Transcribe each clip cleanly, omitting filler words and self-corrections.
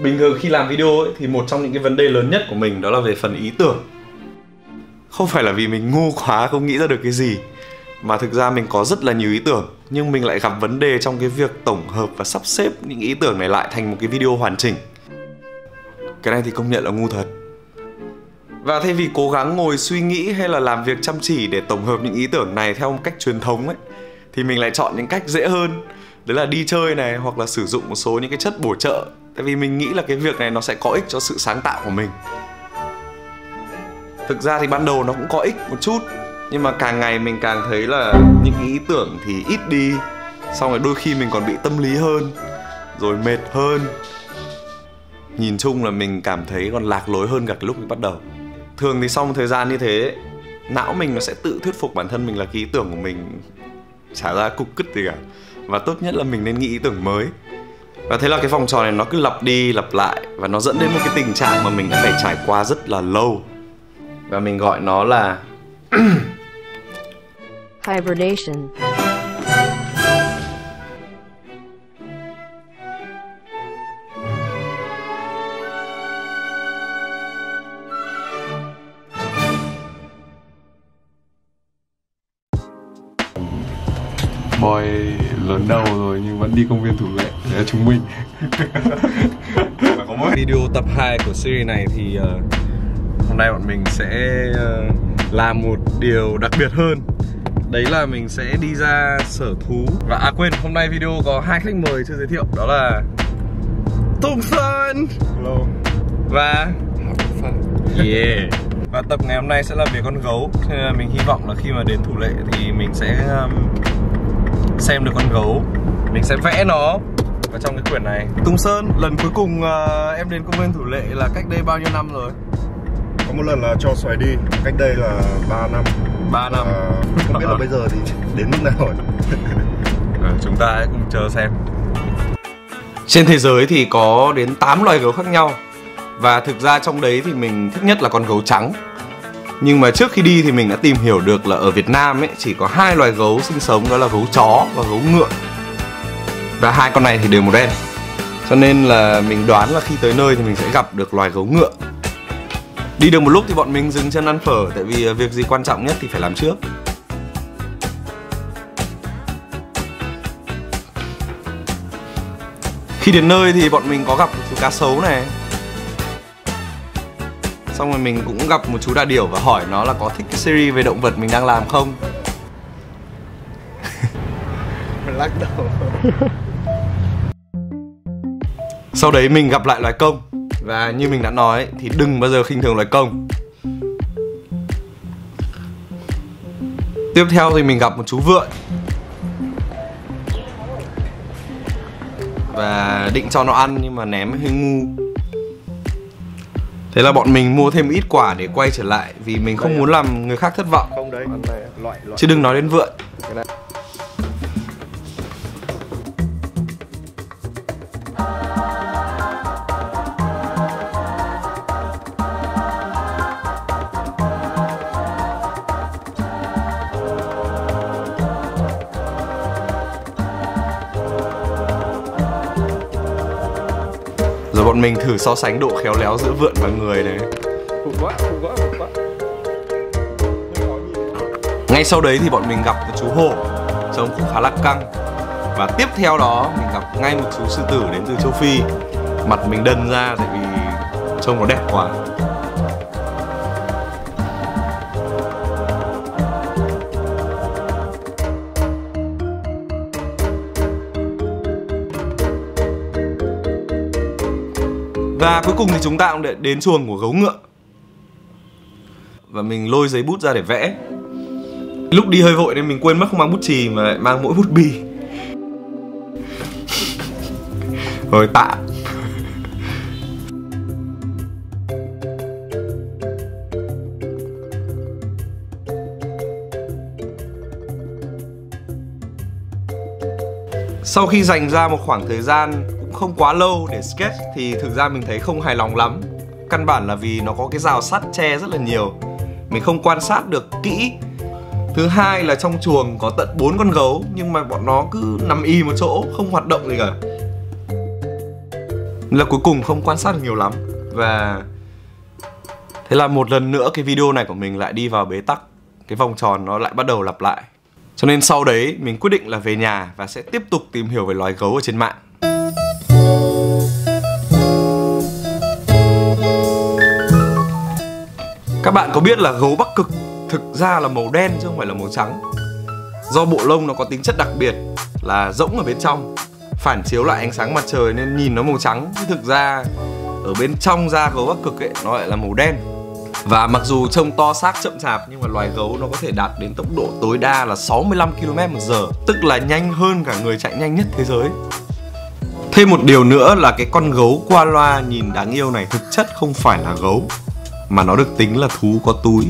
Bình thường khi làm video ấy, thì một trong những cái vấn đề lớn nhất của mình đó là về phần ý tưởng. Không phải là vì mình ngu quá không nghĩ ra được cái gì, mà thực ra mình có rất là nhiều ý tưởng, nhưng mình lại gặp vấn đề trong cái việc tổng hợp và sắp xếp những ý tưởng này lại thành một cái video hoàn chỉnh. Cái này thì công nhận là ngu thật. Và thay vì cố gắng ngồi suy nghĩ hay là làm việc chăm chỉ để tổng hợp những ý tưởng này theo một cách truyền thống ấy, thì mình lại chọn những cách dễ hơn. Đấy là đi chơi này, hoặc là sử dụng một số những cái chất bổ trợ. Tại vì mình nghĩ là cái việc này nó sẽ có ích cho sự sáng tạo của mình. Thực ra thì ban đầu nó cũng có ích một chút, nhưng mà càng ngày mình càng thấy là những cái ý tưởng thì ít đi. Xong rồi đôi khi mình còn bị tâm lý hơn, rồi mệt hơn. Nhìn chung là mình cảm thấy còn lạc lối hơn cả cái lúc mình bắt đầu. Thường thì sau một thời gian như thế, não mình nó sẽ tự thuyết phục bản thân mình là cái ý tưởng của mình chả ra cục cứt gì cả, và tốt nhất là mình nên nghĩ ý tưởng mới. Và thế là cái vòng tròn này nó cứ lặp đi lặp lại, và nó dẫn đến một cái tình trạng mà mình đã phải trải qua rất là lâu. Và mình gọi nó là hibernation. Boy lớn đầu rồi nhưng vẫn đi công viên thủ lệ. Đấy là chúng mình. Có mỗi video tập 2 của series này thì hôm nay bọn mình sẽ làm một điều đặc biệt hơn. Đấy là mình sẽ đi ra sở thú. Và quên, hôm nay video có 2 khách mời chưa giới thiệu. Đó là Tùng Sơn. Hello. Và yeah. Và tập ngày hôm nay sẽ là về con gấu. Cho nên là mình hy vọng là khi mà đến thủ lệ thì mình sẽ xem được con gấu, mình sẽ vẽ nó vào trong cái quyển này. Tùng Sơn, lần cuối cùng em đến công viên thủ lệ là cách đây bao nhiêu năm rồi? Có một lần là cho xoáy đi, cách đây là 3 năm. 3 năm. Không biết là bây giờ thì đến mức nào rồi. Chúng ta hãy cùng chờ xem. Trên thế giới thì có đến 8 loài gấu khác nhau. Và thực ra trong đấy thì mình thích nhất là con gấu trắng. Nhưng mà trước khi đi thì mình đã tìm hiểu được là ở Việt Nam ấy chỉ có 2 loài gấu sinh sống, đó là gấu chó và gấu ngựa. Và 2 con này thì đều màu đen. Cho nên là mình đoán là khi tới nơi thì mình sẽ gặp được loài gấu ngựa. Đi được một lúc thì bọn mình dừng chân ăn phở, tại vì việc gì quan trọng nhất thì phải làm trước. Khi đến nơi thì bọn mình có gặp một chú cá sấu này. Xong rồi mình cũng gặp một chú đà điểu và hỏi nó là có thích cái series về động vật mình đang làm không. Lắc đầu. Sau đấy mình gặp lại loài công. Và như mình đã nói thì đừng bao giờ khinh thường loài công. Tiếp theo thì mình gặp một chú vượn. Và định cho nó ăn nhưng mà ném hơi ngu. Thế là bọn mình mua thêm ít quả để quay trở lại, vì mình không muốn làm người khác thất vọng. Không đấy, loại. Chứ đừng nói đến vượn. Rồi bọn mình thử so sánh độ khéo léo giữa vượn và người này. Phục quá. Ngay sau đấy thì bọn mình gặp một chú hổ trông cũng khá là căng. Và tiếp theo đó mình gặp ngay một chú sư tử đến từ châu Phi. Mặt mình đần ra tại vì trông nó đẹp quá. Và cuối cùng thì chúng ta cũng đến chuồng của gấu ngựa. Và mình lôi giấy bút ra để vẽ. Lúc đi hơi vội nên mình quên mất không mang bút chì mà lại mang mỗi bút bi. Rồi tạ. Sau khi dành ra một khoảng thời gian cũng không quá lâu để sketch thì thực ra mình thấy không hài lòng lắm. Căn bản là vì nó có cái rào sắt che rất là nhiều, mình không quan sát được kỹ. Thứ hai là trong chuồng có tận 4 con gấu nhưng mà bọn nó cứ nằm y một chỗ, không hoạt động gì cả. Nên là cuối cùng không quan sát được nhiều lắm. Và thế là một lần nữa cái video này của mình lại đi vào bế tắc. Cái vòng tròn nó lại bắt đầu lặp lại. Cho nên sau đấy mình quyết định là về nhà và sẽ tiếp tục tìm hiểu về loài gấu ở trên mạng. Các bạn có biết là gấu Bắc Cực thực ra là màu đen chứ không phải là màu trắng. Do bộ lông nó có tính chất đặc biệt là rỗng ở bên trong, phản chiếu lại ánh sáng mặt trời nên nhìn nó màu trắng. Nhưng thực ra ở bên trong da gấu Bắc Cực ấy nó lại là màu đen. Và mặc dù trông to xác chậm chạp nhưng mà loài gấu nó có thể đạt đến tốc độ tối đa là 65 km/h, tức là nhanh hơn cả người chạy nhanh nhất thế giới. Thêm một điều nữa là cái con gấu koala nhìn đáng yêu này thực chất không phải là gấu, mà nó được tính là thú có túi.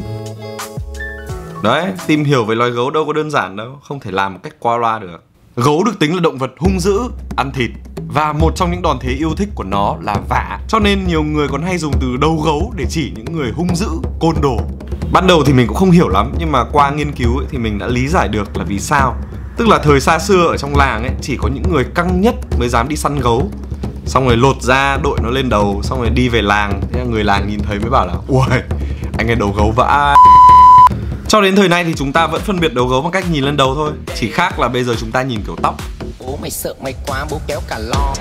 Đấy, tìm hiểu về loài gấu đâu có đơn giản đâu, không thể làm một cách qua loa được. Gấu được tính là động vật hung dữ, ăn thịt. Và một trong những đòn thế yêu thích của nó là vả. Cho nên nhiều người còn hay dùng từ đầu gấu để chỉ những người hung dữ, côn đồ. Ban đầu thì mình cũng không hiểu lắm, nhưng mà qua nghiên cứu ấy, thì mình đã lý giải được là vì sao. Tức là thời xa xưa ở trong làng ấy, chỉ có những người căng nhất mới dám đi săn gấu. Xong rồi lột da, đội nó lên đầu, xong rồi đi về làng. Thế là người làng nhìn thấy mới bảo là ui, anh ấy đầu gấu vã. Cho đến thời nay thì chúng ta vẫn phân biệt đầu gấu bằng cách nhìn lên đầu thôi. Chỉ khác là bây giờ chúng ta nhìn kiểu tóc. Bố mày sợ mày quá, bố kéo cả lo.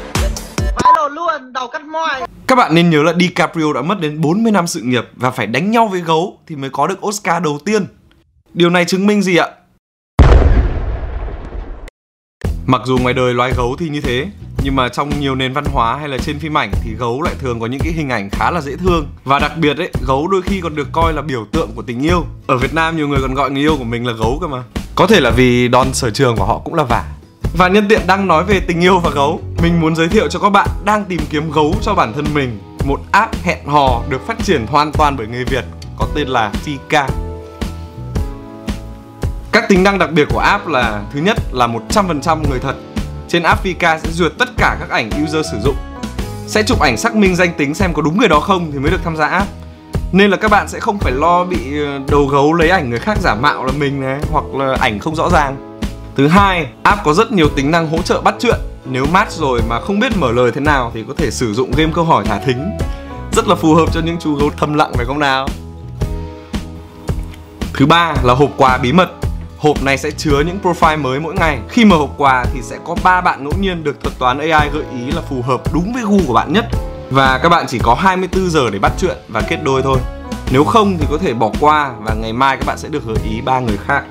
Vãi lồn luôn, đầu cắt moi. Các bạn nên nhớ là DiCaprio đã mất đến 40 năm sự nghiệp và phải đánh nhau với gấu thì mới có được Oscar đầu tiên. Điều này chứng minh gì ạ? Mặc dù ngoài đời loài gấu thì như thế, nhưng mà trong nhiều nền văn hóa hay là trên phim ảnh thì gấu lại thường có những cái hình ảnh khá là dễ thương. Và đặc biệt ấy, gấu đôi khi còn được coi là biểu tượng của tình yêu. Ở Việt Nam nhiều người còn gọi người yêu của mình là gấu cơ mà. Có thể là vì đòn sở trường của họ cũng là vả. Và nhân tiện đang nói về tình yêu và gấu, mình muốn giới thiệu cho các bạn đang tìm kiếm gấu cho bản thân mình một app hẹn hò được phát triển hoàn toàn bởi người Việt, có tên là Fika. Các tính năng đặc biệt của app là: thứ nhất là 100% người thật. Trên app Fika sẽ duyệt tất cả các ảnh user sử dụng, sẽ chụp ảnh xác minh danh tính xem có đúng người đó không thì mới được tham gia app. Nên là các bạn sẽ không phải lo bị đầu gấu lấy ảnh người khác giả mạo là mình này, hoặc là ảnh không rõ ràng. Thứ hai, app có rất nhiều tính năng hỗ trợ bắt chuyện. Nếu match rồi mà không biết mở lời thế nào thì có thể sử dụng game câu hỏi thả thính, rất là phù hợp cho những chú gấu thầm lặng phải không nào. Thứ ba là hộp quà bí mật. Hộp này sẽ chứa những profile mới mỗi ngày. Khi mở hộp quà thì sẽ có 3 bạn ngẫu nhiên được thuật toán AI gợi ý là phù hợp đúng với gu của bạn nhất. Và các bạn chỉ có 24 giờ để bắt chuyện và kết đôi thôi. Nếu không thì có thể bỏ qua và ngày mai các bạn sẽ được gợi ý 3 người khác.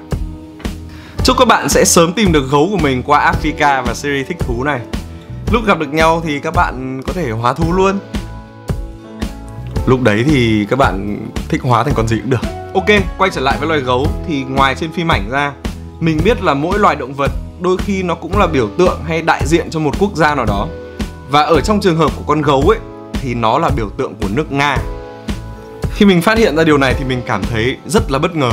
Chúc các bạn sẽ sớm tìm được gấu của mình qua app Fika và series thích thú này. Lúc gặp được nhau thì các bạn có thể hóa thú luôn. Lúc đấy thì các bạn thích hóa thành con gì cũng được. Ok, quay trở lại với loài gấu thì ngoài trên phim ảnh ra, mình biết là mỗi loài động vật đôi khi nó cũng là biểu tượng hay đại diện cho một quốc gia nào đó. Và ở trong trường hợp của con gấu ấy thì nó là biểu tượng của nước Nga. Khi mình phát hiện ra điều này thì mình cảm thấy rất là bất ngờ.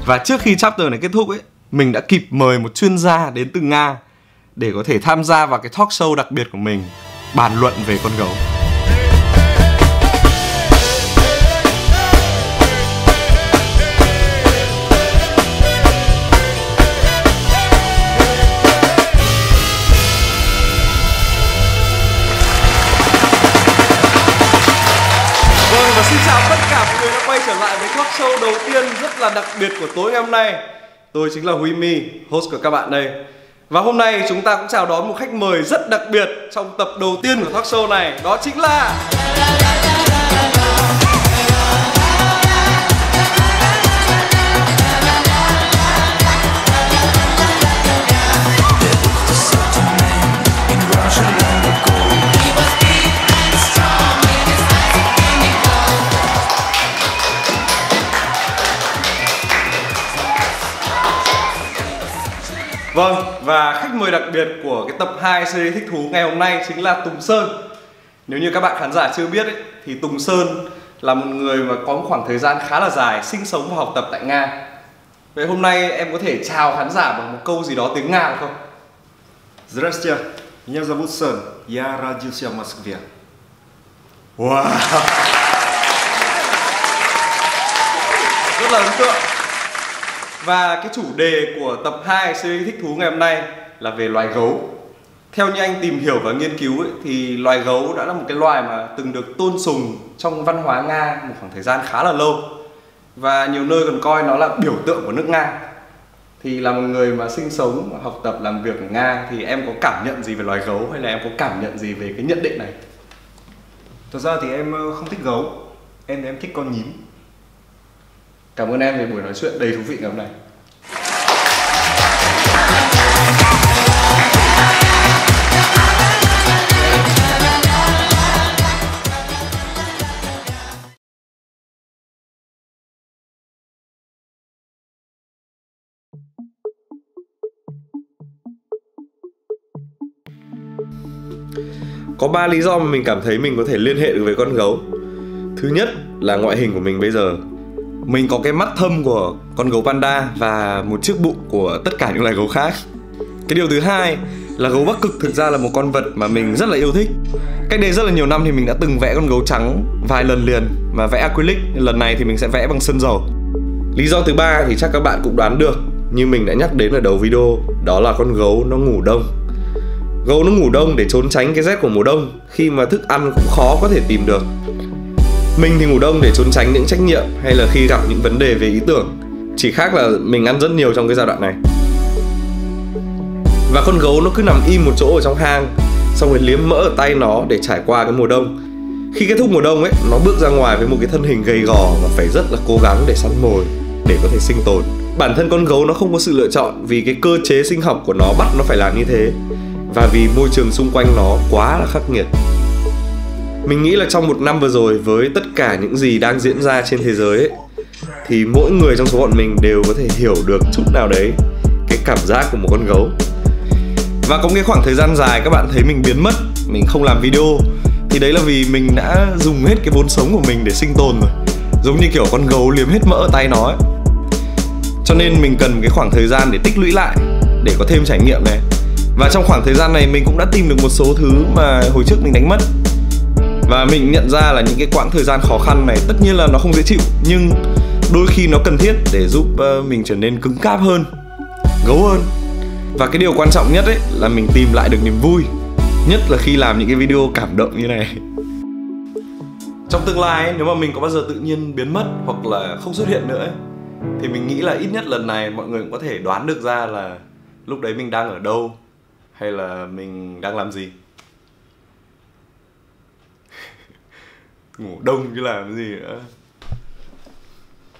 Và trước khi chapter này kết thúc ấy, mình đã kịp mời một chuyên gia đến từ Nga để có thể tham gia vào cái talk show đặc biệt của mình, bàn luận về con gấu. Và xin chào tất cả mọi người đã quay trở lại với talk show đầu tiên rất là đặc biệt của tối ngày hôm nay. Tôi chính là Huy My, host của các bạn đây. Và hôm nay chúng ta cũng chào đón một khách mời rất đặc biệt trong tập đầu tiên của talk show này. Đó chính là... Vâng, và khách mời đặc biệt của cái tập 2 series thích thú ngày hôm nay chính là Tùng Sơn. Nếu như các bạn khán giả chưa biết ấy, thì Tùng Sơn là một người mà có một khoảng thời gian khá là dài sinh sống và học tập tại Nga. Vậy hôm nay em có thể chào khán giả bằng một câu gì đó tiếng Nga được không? Здравствуйте, меня зовут Сэн, я родился в Москве. Wow. Rất là ấn tượng. Và cái chủ đề của tập 2 series thích thú ngày hôm nay là về loài gấu. Theo như anh tìm hiểu và nghiên cứu ấy, thì loài gấu đã là một cái loài mà từng được tôn sùng trong văn hóa Nga một khoảng thời gian khá là lâu. Và nhiều nơi còn coi nó là biểu tượng của nước Nga. Thì là một người mà sinh sống, học tập, làm việc ở Nga thì em có cảm nhận gì về loài gấu hay là em có cảm nhận gì về cái nhận định này? Thật ra thì em không thích gấu, em thích con nhím. Cảm ơn em về buổi nói chuyện đầy thú vị ngày hôm nay. Có 3 lý do mà mình cảm thấy mình có thể liên hệ được với con gấu. Thứ nhất là ngoại hình của mình bây giờ. Mình có cái mắt thâm của con gấu panda và một chiếc bụng của tất cả những loài gấu khác. Cái điều thứ hai là gấu Bắc Cực thực ra là một con vật mà mình rất là yêu thích. Cách đây rất là nhiều năm thì mình đã từng vẽ con gấu trắng vài lần liền mà vẽ acrylic. Lần này thì mình sẽ vẽ bằng sơn dầu. Lý do thứ ba thì chắc các bạn cũng đoán được, như mình đã nhắc đến ở đầu video, đó là con gấu nó ngủ đông. Gấu nó ngủ đông để trốn tránh cái rét của mùa đông, khi mà thức ăn cũng khó có thể tìm được. Mình thì ngủ đông để trốn tránh những trách nhiệm hay là khi gặp những vấn đề về ý tưởng. Chỉ khác là mình ăn rất nhiều trong cái giai đoạn này. Và con gấu nó cứ nằm im một chỗ ở trong hang, xong rồi liếm mỡ ở tay nó để trải qua cái mùa đông. Khi kết thúc mùa đông ấy, nó bước ra ngoài với một cái thân hình gầy gò và phải rất là cố gắng để săn mồi, để có thể sinh tồn. Bản thân con gấu nó không có sự lựa chọn vì cái cơ chế sinh học của nó bắt nó phải làm như thế, và vì môi trường xung quanh nó quá là khắc nghiệt. Mình nghĩ là trong một năm vừa rồi, với tất cả những gì đang diễn ra trên thế giới ấy, thì mỗi người trong số bọn mình đều có thể hiểu được chút nào đấy cái cảm giác của một con gấu. Và có cái khoảng thời gian dài các bạn thấy mình biến mất, mình không làm video, thì đấy là vì mình đã dùng hết cái vốn sống của mình để sinh tồn rồi. Giống như kiểu con gấu liếm hết mỡ ở tay nó ấy. Cho nên mình cần một cái khoảng thời gian để tích lũy lại, để có thêm trải nghiệm này. Và trong khoảng thời gian này mình cũng đã tìm được một số thứ mà hồi trước mình đánh mất. Và mình nhận ra là những cái quãng thời gian khó khăn này tất nhiên là nó không dễ chịu, nhưng đôi khi nó cần thiết để giúp mình trở nên cứng cáp hơn, gấu hơn. Và cái điều quan trọng nhất ấy là mình tìm lại được niềm vui, nhất là khi làm những cái video cảm động như này. Trong tương lai ấy, nếu mà mình có bao giờ tự nhiên biến mất hoặc là không xuất hiện nữa ấy, thì mình nghĩ là ít nhất lần này mọi người cũng có thể đoán được ra là lúc đấy mình đang ở đâu hay là mình đang làm gì. Ngủ đông chứ làm cái gì nữa.